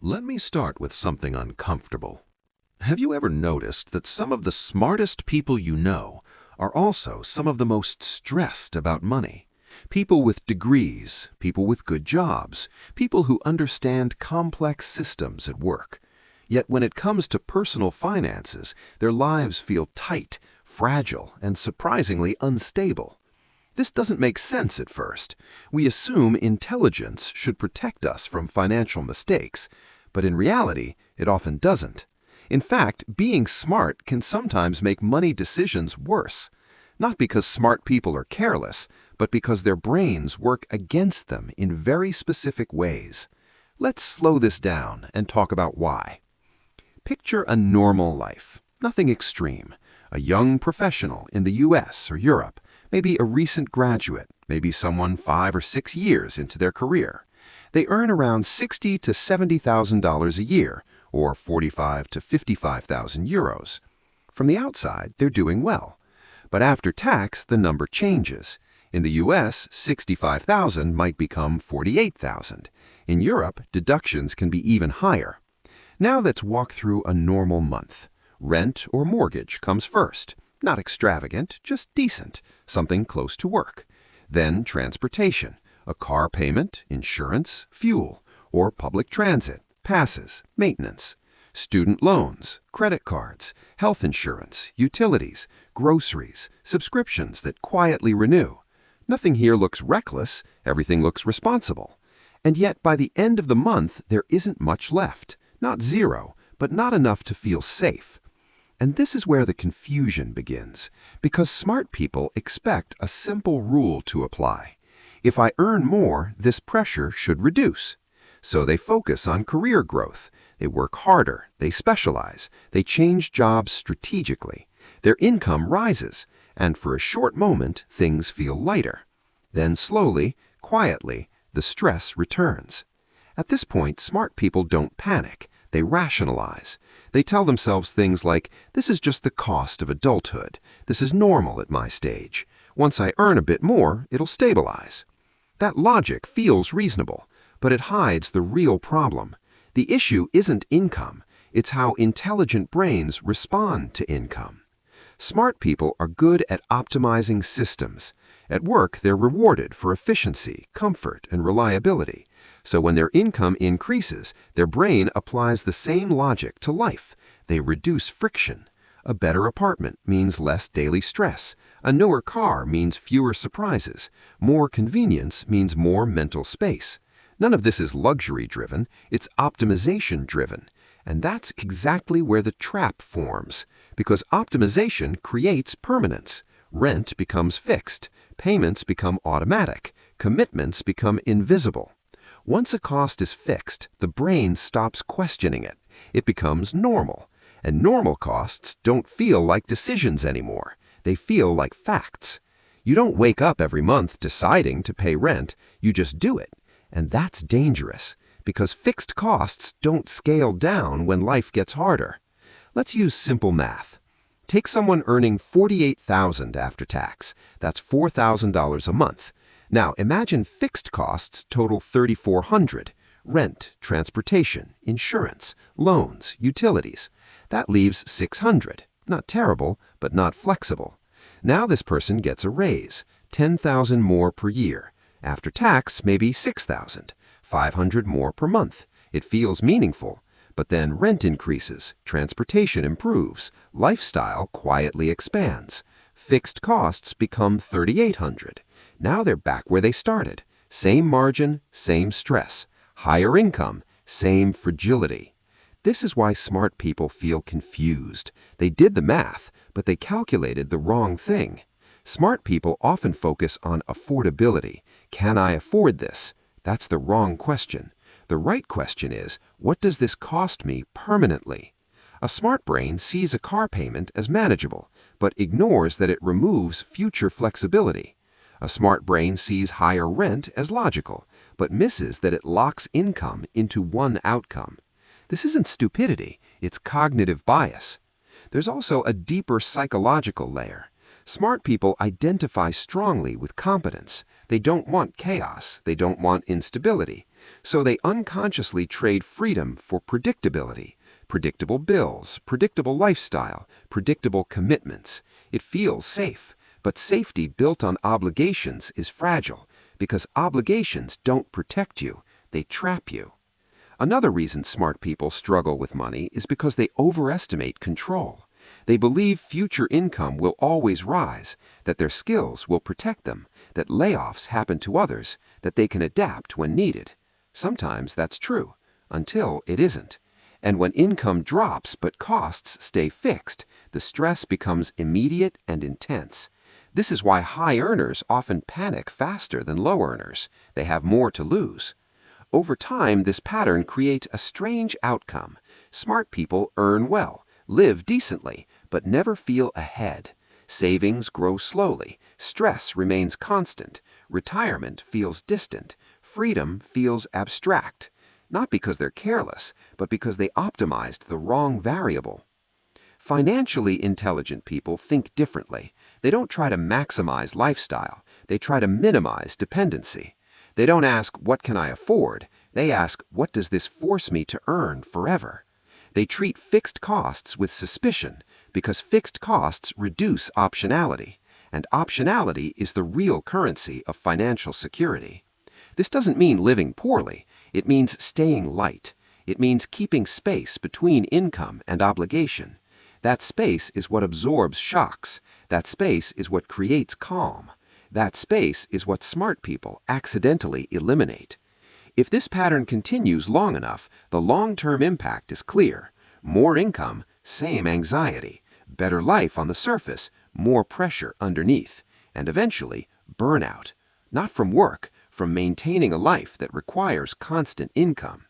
Let me start with something uncomfortable. Have you ever noticed that some of the smartest people you know are also some of the most stressed about money? People with degrees, people with good jobs, people who understand complex systems at work. Yet when it comes to personal finances, their lives feel tight, fragile, and surprisingly unstable. This doesn't make sense at first. We assume intelligence should protect us from financial mistakes, but in reality, it often doesn't. In fact, being smart can sometimes make money decisions worse, not because smart people are careless, but because their brains work against them in very specific ways. Let's slow this down and talk about why. Picture a normal life, nothing extreme. A young professional in the US or Europe, maybe a recent graduate, maybe someone 5 or 6 years into their career. They earn around $60,000 to $70,000 a year, or 45,000 to 55,000 euros. From the outside, they're doing well. But after tax, the number changes. In the US, 65,000 might become 48,000. In Europe, deductions can be even higher. Now let's walk through a normal month. Rent or mortgage comes first. Not extravagant, just decent, something close to work. Then transportation, a car payment, insurance, fuel, or public transit, passes, maintenance. Student loans, credit cards, health insurance, utilities, groceries, subscriptions that quietly renew. Nothing here looks reckless, everything looks responsible. And yet by the end of the month, there isn't much left. Not zero, but not enough to feel safe. And this is where the confusion begins, because smart people expect a simple rule to apply. If I earn more, this pressure should reduce. So they focus on career growth. They work harder, they specialize, they change jobs strategically. Their income rises, and for a short moment, things feel lighter. Then slowly, quietly, the stress returns. At this point, smart people don't panic. They rationalize. They tell themselves things like, this is just the cost of adulthood. This is normal at my stage. Once I earn a bit more, it'll stabilize. That logic feels reasonable, but it hides the real problem. The issue isn't income. It's how intelligent brains respond to income. Smart people are good at optimizing systems. At work, they're rewarded for efficiency, comfort, and reliability. So when their income increases, their brain applies the same logic to life. They reduce friction. A better apartment means less daily stress. A newer car means fewer surprises. More convenience means more mental space. None of this is luxury-driven, it's optimization-driven. And that's exactly where the trap forms, because optimization creates permanence. Rent becomes fixed, payments become automatic, commitments become invisible. Once a cost is fixed, the brain stops questioning it. It becomes normal. And normal costs don't feel like decisions anymore. They feel like facts. You don't wake up every month deciding to pay rent, you just do it. And that's dangerous, because fixed costs don't scale down when life gets harder. Let's use simple math. Take someone earning $48,000 after tax. That's $4,000 a month. Now imagine fixed costs total $3,400. Rent, transportation, insurance, loans, utilities. That leaves $600. Not terrible, but not flexible. Now this person gets a raise, $10,000 more per year. After tax, maybe $6,000, $500 more per month. It feels meaningful. But then rent increases, transportation improves, lifestyle quietly expands. Fixed costs become $3,800. Now they're back where they started. Same margin, same stress. Higher income, same fragility. This is why smart people feel confused. They did the math, but they calculated the wrong thing. Smart people often focus on affordability. Can I afford this? That's the wrong question. The right question is, what does this cost me permanently? A smart brain sees a car payment as manageable, but ignores that it removes future flexibility. A smart brain sees higher rent as logical, but misses that it locks income into one outcome. This isn't stupidity, it's cognitive bias. There's also a deeper psychological layer. Smart people identify strongly with competence. They don't want chaos. They don't want instability. So they unconsciously trade freedom for predictability. Predictable bills, predictable lifestyle, predictable commitments. It feels safe, but safety built on obligations is fragile because obligations don't protect you, they trap you. Another reason smart people struggle with money is because they overestimate control. They believe future income will always rise, that their skills will protect them, that layoffs happen to others, that they can adapt when needed. Sometimes that's true, until it isn't. And when income drops but costs stay fixed, the stress becomes immediate and intense. This is why high earners often panic faster than low earners. They have more to lose. Over time, this pattern creates a strange outcome. Smart people earn well, live decently, but never feel ahead. Savings grow slowly, stress remains constant, retirement feels distant, freedom feels abstract. Not because they're careless, but because they optimized the wrong variable. Financially intelligent people think differently. They don't try to maximize lifestyle, they try to minimize dependency. They don't ask, what can I afford? They ask, what does this force me to earn forever? They treat fixed costs with suspicion because fixed costs reduce optionality, and optionality is the real currency of financial security. This doesn't mean living poorly. It means staying light. It means keeping space between income and obligation. That space is what absorbs shocks. That space is what creates calm. That space is what smart people accidentally eliminate. If this pattern continues long enough, the long-term impact is clear. More income, same anxiety. Better life on the surface, more pressure underneath. And eventually, burnout. Not from work, from maintaining a life that requires constant income.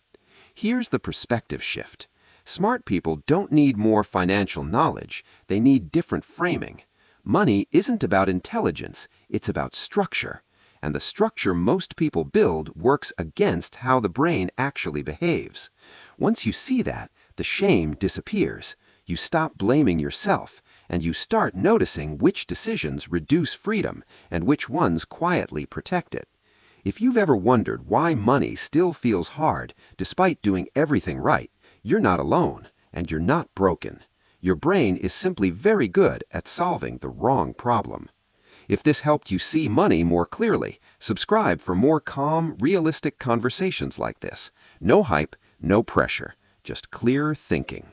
Here's the perspective shift. Smart people don't need more financial knowledge, they need different framing. Money isn't about intelligence, it's about structure. And the structure most people build works against how the brain actually behaves. Once you see that, the shame disappears. You stop blaming yourself, and you start noticing which decisions reduce freedom and which ones quietly protect it. If you've ever wondered why money still feels hard despite doing everything right, you're not alone, and you're not broken. Your brain is simply very good at solving the wrong problem. If this helped you see money more clearly, subscribe for more calm, realistic conversations like this. No hype, no pressure, just clear thinking.